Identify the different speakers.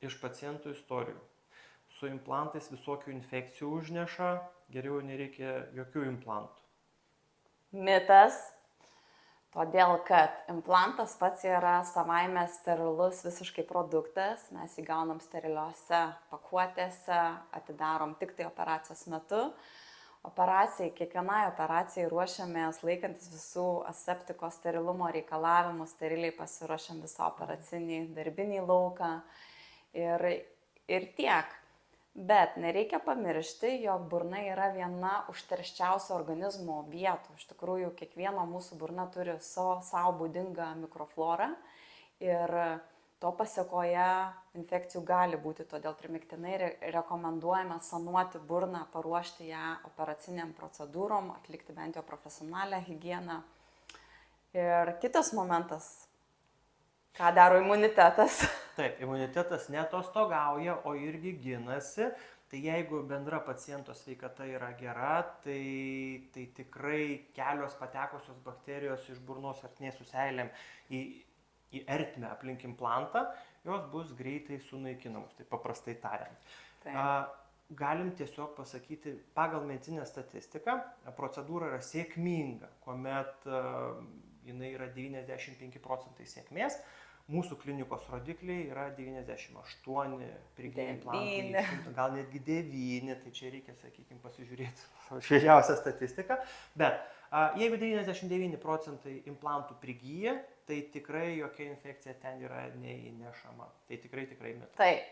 Speaker 1: iš pacientų istorijų. Su implantais visokių infekcijų užneša, geriau nereikia jokių implantų.
Speaker 2: Mitas, todėl kad implantas pats yra savaime sterilus visiškai produktas, mes jį gaunam steriliose pakuotėse, atidarom tik tai operacijos metu. Operacijai, kiekvienai operacijai ruošiamės laikantis visų aseptikos sterilumo reikalavimų, steriliai pasiruošiam visą operacinį darbinį lauką ir tiek. Bet nereikia pamiršti, jog burna yra viena užterščiausių organizmo vietų. Iš tikrųjų, kiekvieno mūsų burna turi savo būdingą mikroflorą ir to pasiekoje infekcijų gali būti, todėl primygtinai rekomenduojame sanuoti burną, paruošti ją operaciniam procedūrom, atlikti bent jau profesionalią higieną. Ir kitas momentas, ką daro imunitetas.
Speaker 1: Taip, imunitetas netostogauja, o irgi ginasi. Tai jeigu bendra paciento sveikata yra gera, tai tikrai kelios patekusios bakterijos iš burnos ertmės su seilėm į ertmę aplink implantą, jos bus greitai sunaikinamos, tai paprastai tariant. Galim tiesiog pasakyti, pagal medicininę statistiką, procedūra yra sėkminga, kuomet jinai yra 95% sėkmės. Mūsų klinikos rodikliai yra 98 prigyti implantai, gal netgi 9, tai čia reikia, sakykime, pasižiūrėti šviežiausią statistiką. Bet jeigu 99% implantų prigyja, tai tikrai jokia infekcija ten yra neįnešama. Tai tikrai mitas.
Speaker 2: Taip.